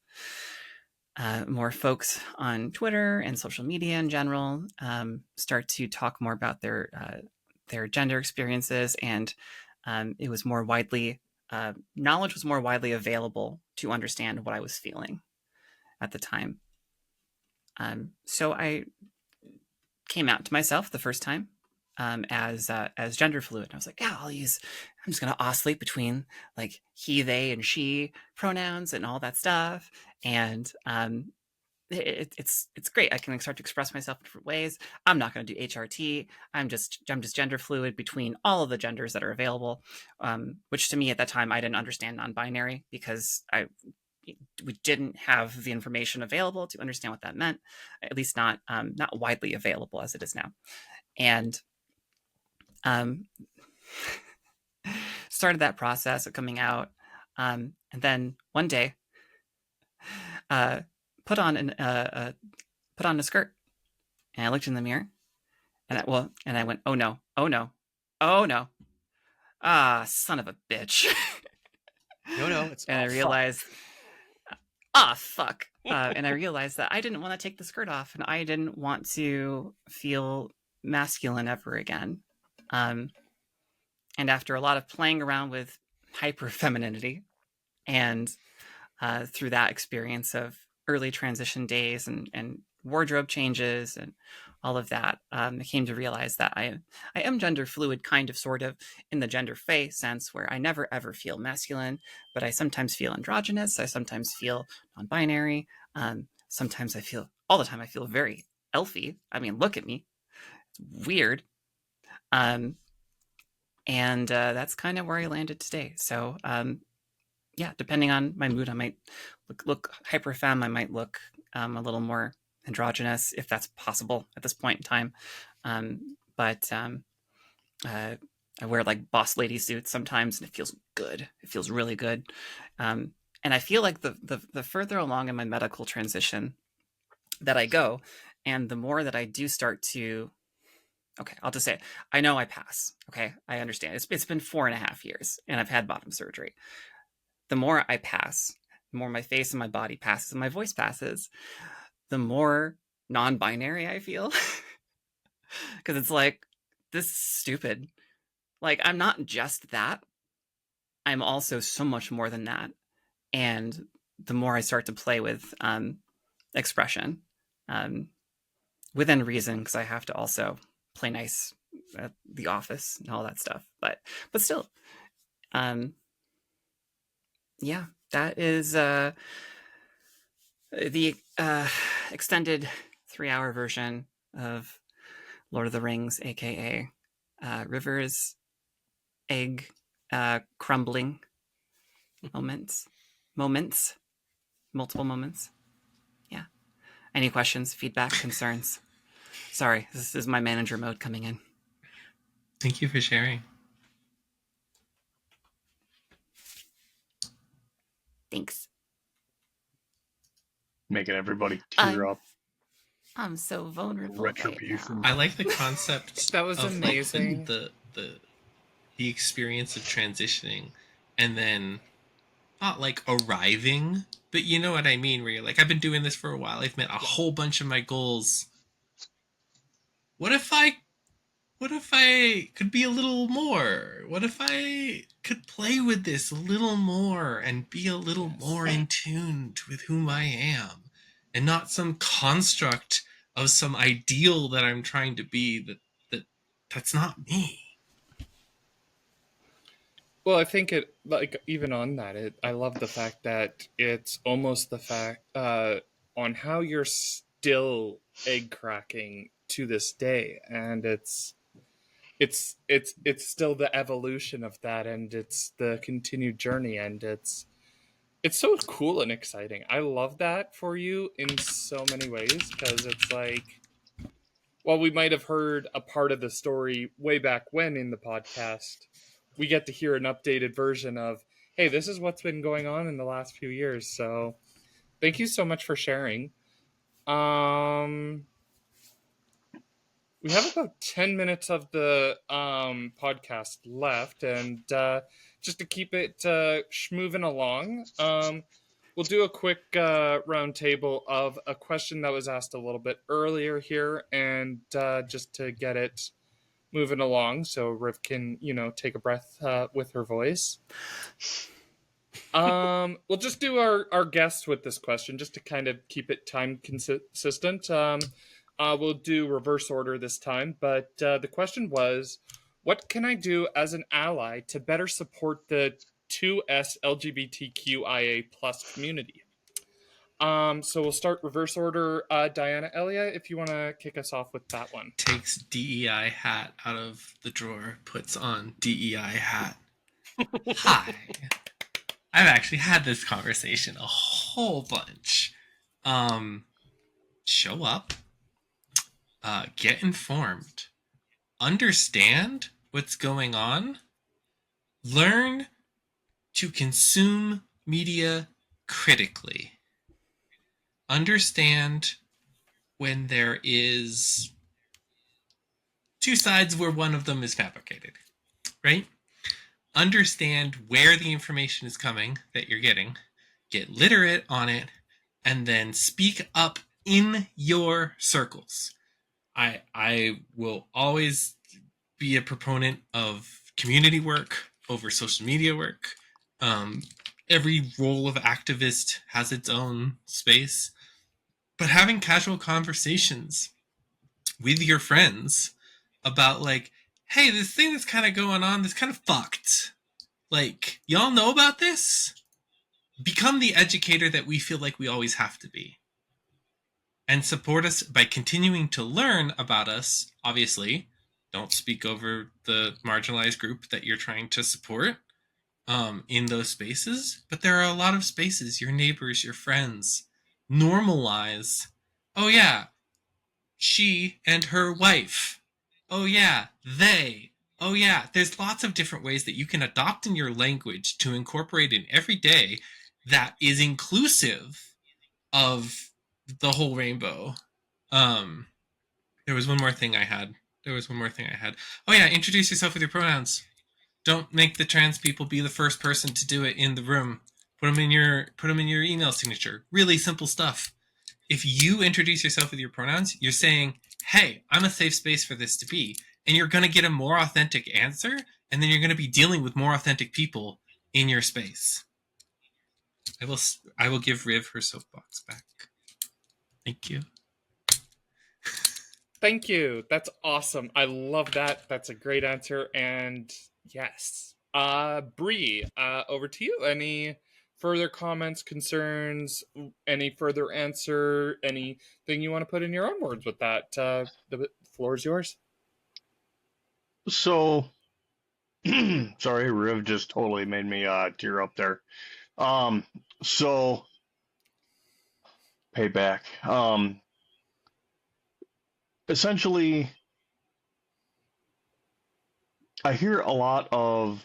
more folks on Twitter and social media in general start to talk more about their gender experiences, and it was more widely knowledge was more widely available to understand what I was feeling at the time. So I came out to myself the first time as gender fluid. And I was like, yeah, I'm just gonna oscillate between like he, they, and she pronouns and all that stuff. And it's great. I can start to express myself in different ways. I'm not going to do HRT. I'm just gender fluid between all of the genders that are available. Which to me at that time I didn't understand non-binary because we didn't have the information available to understand what that meant, at least not widely available as it is now. And started that process of coming out, and then one day put on a skirt, and I looked in the mirror, and I went, oh no, oh no, oh no, son of a bitch. No, it's and I realized, fuck. And I realized that I didn't want to take the skirt off, and I didn't want to feel masculine ever again. And after a lot of playing around with hyper femininity, and through that experience of early transition days and wardrobe changes and all of that, I came to realize that I am gender fluid, kind of, sort of, in the gender fey sense, where I never ever feel masculine, but I sometimes feel androgynous. I sometimes feel non-binary. Sometimes all the time I feel very elfy. I mean, look at me. It's weird. And that's kind of where I landed today. So, yeah, depending on my mood, I might look hyper femme. I might look a little more androgynous, if that's possible at this point in time. But I wear like boss lady suits sometimes, and it feels good. It feels really good. And I feel like the further along in my medical transition that I go, and the more that I do start to, okay, I'll just say it. I know I pass. Okay, I understand. It's been 4.5 years, and I've had bottom surgery. The more I pass, the more my face and my body passes and my voice passes, the more non-binary I feel. Because it's like, this is stupid. Like, I'm not just that. I'm also so much more than that. And the more I start to play with expression, within reason, because I have to also play nice at the office and all that stuff. But still, yeah, that is the extended 3-hour version of Lord of the Rings, aka River's egg crumbling moments, multiple moments. Yeah. Any questions, feedback, concerns? Sorry, this is my manager mode coming in. Thank you for sharing. Thanks. Making everybody tear up. I'm so vulnerable Retribution. right now. I like the concept. That was of, amazing. Like, the experience of transitioning, and then not like arriving, but you know what I mean, where you're like, I've been doing this for a while, I've met a whole bunch of my goals. What if I could be a little more? What if I could play with this a little more and be a little more in tune with whom I am, and not some construct of some ideal that I'm trying to be that's not me. Well, I think it, like, even on that, I love the fact that it's almost the fact on how you're still egg cracking to this day, and it's still the evolution of that, and it's the continued journey, and it's so cool and exciting. I love that for you in so many ways, because it's like, while we might have heard a part of the story way back when in the podcast, we get to hear an updated version of, hey, this is what's been going on in the last few years. So thank you so much for sharing. We have about 10 minutes of the podcast left, and just to keep it moving along, we'll do a quick round table of a question that was asked a little bit earlier here, and just to get it moving along, so Riv can take a breath with her voice. We'll just do our guests with this question, just to kind of keep it time consistent. We'll do reverse order this time, but the question was, what can I do as an ally to better support the 2S LGBTQIA plus community? So we'll start reverse order. Diana, Elia, if you want to kick us off with that one. Takes DEI hat out of the drawer, puts on DEI hat. Hi. I've actually had this conversation a whole bunch. Show up, get informed, understand what's going on, learn to consume media critically, understand when there is two sides where one of them is fabricated, right? Understand where the information is coming that you're getting, get literate on it, and then speak up in your circles. I will always be a proponent of community work over social media work. Every role of activist has its own space, but having casual conversations with your friends about like, hey, this thing that's kind of going on, that's kind of fucked. Like, y'all know about this? Become the educator that we feel like we always have to be. And support us by continuing to learn about us. Obviously, don't speak over the marginalized group that you're trying to support in those spaces. But there are a lot of spaces, your neighbors, your friends, normalize. Oh yeah, she and her wife. Oh yeah, they. Oh yeah, there's lots of different ways that you can adopt in your language to incorporate in every day that is inclusive of the whole rainbow. There was one more thing I had. Oh yeah, introduce yourself with your pronouns. Don't make the trans people be the first person to do it in the room. Put them in your email signature. Really simple stuff. If you introduce yourself with your pronouns, you're saying, hey, I'm a safe space for this to be. And you're going to get a more authentic answer, and then you're going to be dealing with more authentic people in your space. I will give Riv her soapbox back. Thank you. Thank you. That's awesome. I love that. That's a great answer. And yes. Bree, over to you. Any further comments, concerns, any further answer, anything you want to put in your own words with that? The floor is yours. So, sorry, Riv just totally made me tear up there. So, payback. Essentially, I hear a lot of,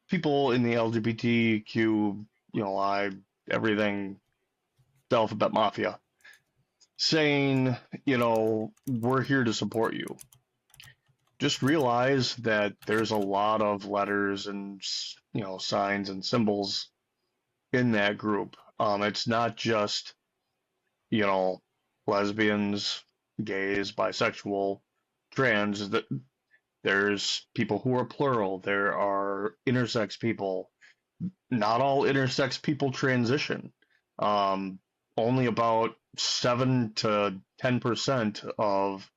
people in the LGBTQ, everything, the alphabet mafia, saying, we're here to support you. Just realize that there's a lot of letters and, signs and symbols in that group. It's not just, lesbians, gays, bisexual, trans. That there's people who are plural. There are intersex people. Not all intersex people transition. Only about 7 to 10% of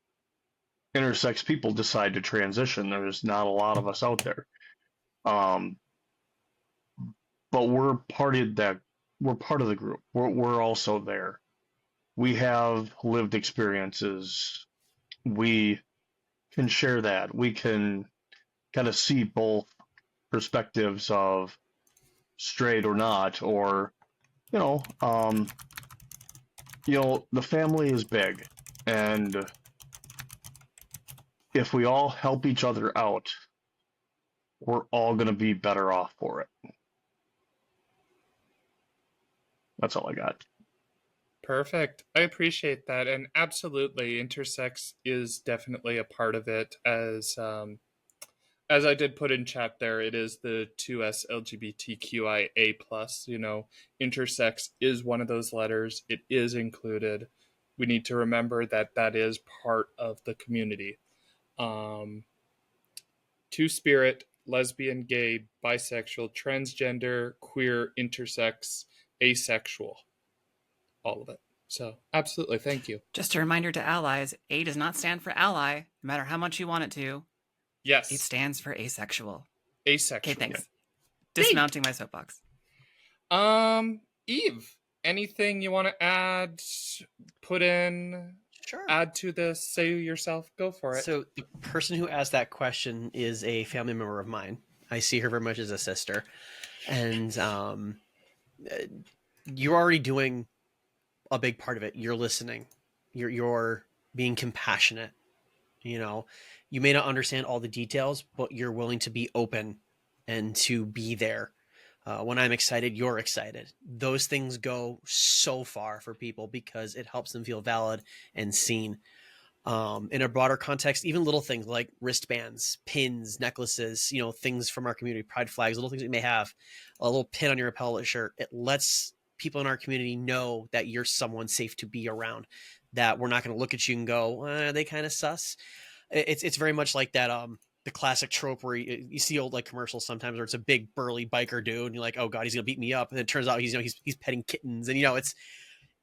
intersex people decide to transition. There's not a lot of us out there. But we're part of that. We're part of the group. We're also there. We have lived experiences. We can share that. We can kind of see both perspectives of straight or not, or the family is big, and if we all help each other out, we're all going to be better off for it. That's all I got. Perfect. I appreciate that. And absolutely, intersex is definitely a part of it, as as I did put in chat there, it is the 2S LGBTQIA plus. Intersex is one of those letters. It is included. We need to remember that that is part of the community. Two-spirit, lesbian, gay, bisexual, transgender, queer, intersex, asexual. All of it. So, absolutely, thank you. Just a reminder to allies, A does not stand for ally, no matter how much you want it to. Yes. It stands for asexual. Asexual. Okay, thanks. Dismounting my soapbox. Eve, anything you want to add, put in, Sure. add to this, say yourself, go for it. So the person who asked that question is a family member of mine. I see her very much as a sister. And you're already doing a big part of it. You're listening. You're being compassionate. You may not understand all the details, but you're willing to be open and to be there. When I'm excited, you're excited. Those things go so far for people because it helps them feel valid and seen. In a broader context, even little things like wristbands, pins, necklaces, things from our community, pride flags, little things that you may have, a little pin on your appellate shirt. It lets people in our community know that you're someone safe to be around, that we're not going to look at you and go, are they kind of sus? It's very much like that. The classic trope where you see old commercials sometimes where it's a big burly biker dude and you're like, oh God, he's gonna beat me up. And it turns out he's petting kittens. And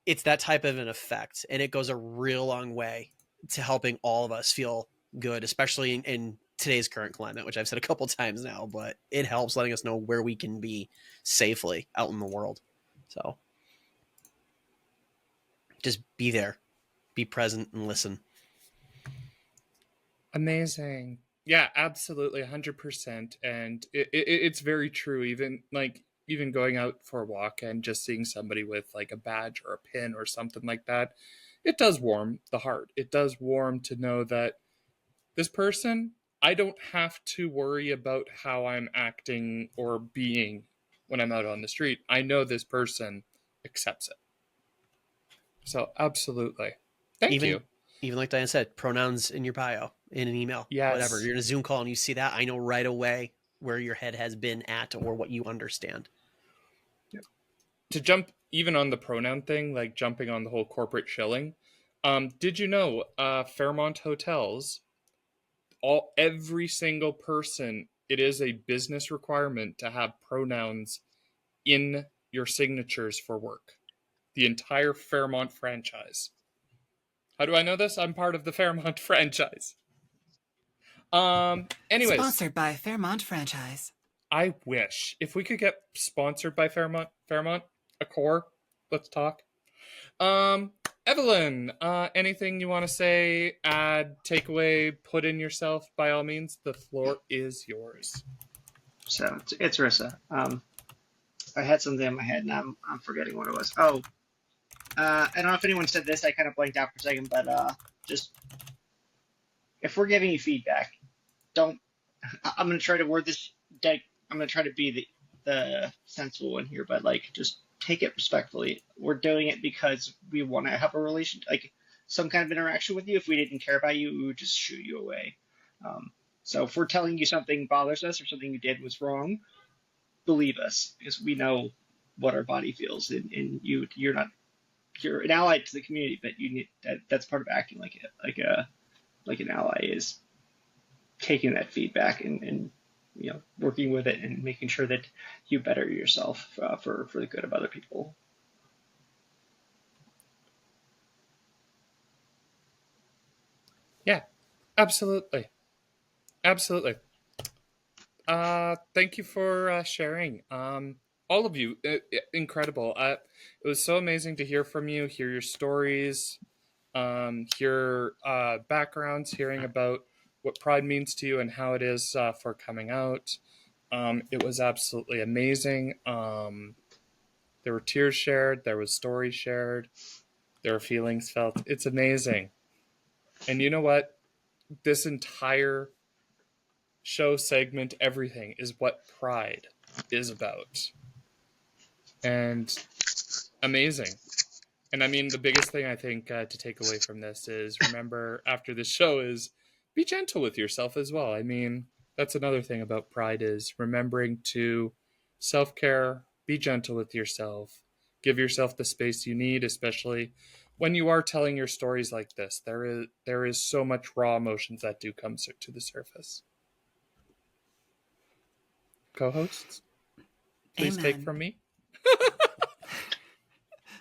it's that type of an effect. And it goes a real long way to helping all of us feel good, especially in today's current climate, which I've said a couple times now, but it helps letting us know where we can be safely out in the world. So just be there, be present and listen. Amazing. Yeah, absolutely, 100%. And it's very true. Even going out for a walk and just seeing somebody with a badge or a pin or something like that, it does warm the heart. It does warm to know that this person, I don't have to worry about how I'm acting or being when I'm out on the street. I know this person accepts it. So absolutely. Thank you. Even like Diane said, pronouns in your bio, in an email, whatever. You're in a Zoom call and you see that, I know right away where your head has been at or what you understand. Yep. To jump even on the pronoun thing, jumping on the whole corporate shilling, did you know Fairmont Hotels, every single person, it is a business requirement to have pronouns in your signatures for work. The entire Fairmont franchise. How do I know this? I'm part of the Fairmont franchise. Anyways. Sponsored by Fairmont franchise. I wish. If we could get sponsored by Fairmont, Accor, let's talk. Evelyn, anything you want to say, add, take away, put in yourself, by all means, the floor is yours. So, it's Rissa. I had something in my head and I'm forgetting what it was. Oh, I don't know if anyone said this. I kind of blanked out for a second, but just if we're giving you feedback, don't. I'm gonna try to word this. I'm gonna try to be the sensible one here, but just take it respectfully. We're doing it because we want to have a relation, some kind of interaction with you. If we didn't care about you, we would just shoo you away. So if we're telling you something bothers us or something you did was wrong, believe us, because we know what our body feels, and you're an ally to the community, but you need that's part of acting like an ally is taking that feedback and working with it and making sure that you better yourself for the good of other people. Yeah, absolutely. Thank you for sharing. All of you, incredible. It was so amazing to hear from you, hear your stories, hear backgrounds, hearing about what Pride means to you and how it is for coming out. It was absolutely amazing. There were tears shared, there was stories shared, there were feelings felt. It's amazing. And you know what? This entire show segment, everything is what Pride is about. And amazing. And I mean, the biggest thing I think to take away from this is remember after this show is be gentle with yourself as well. I mean, That's another thing about pride is remembering to self-care, be gentle with yourself, give yourself the space you need, especially when you are telling your stories like this. There is so much raw emotions that do come to the surface. Co-hosts, please take Amen. from me.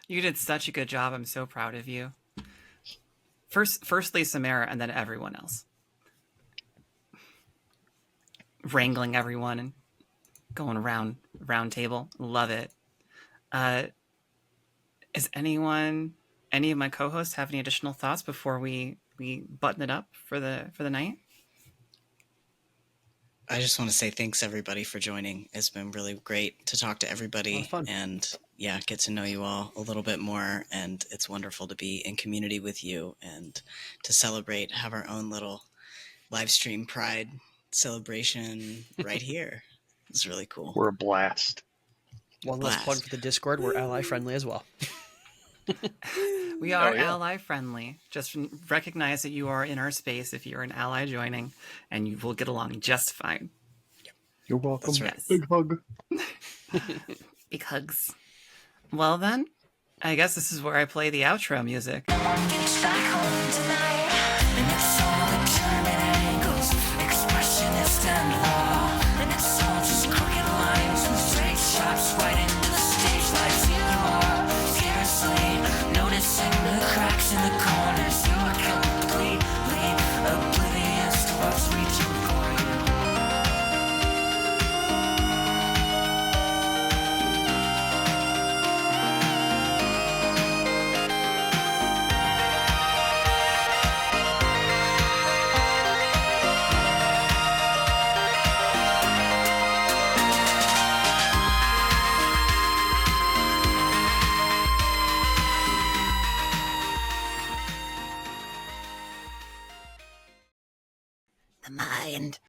You did such a good job. I'm so proud of you. Firstly, Samara, and then everyone else. Wrangling everyone and going around round table. Love it. Is any of my co-hosts have any additional thoughts before we button it up for the night? I just want to say thanks everybody for joining. It's been really great to talk to everybody fun. and get to know you all a little bit more. And it's wonderful to be in community with you and to celebrate, have our own little live stream pride celebration right here. It's really cool. We're a blast. One less plug for the Discord. We're ally friendly as well. We are ally friendly. Just recognize that you are in our space if you're an ally joining, and you will get along just fine. You're welcome. That's right. Yes. Big hug. Big hugs. Well then, I guess this is where I play the outro music. No one gets back home tonight, and it's so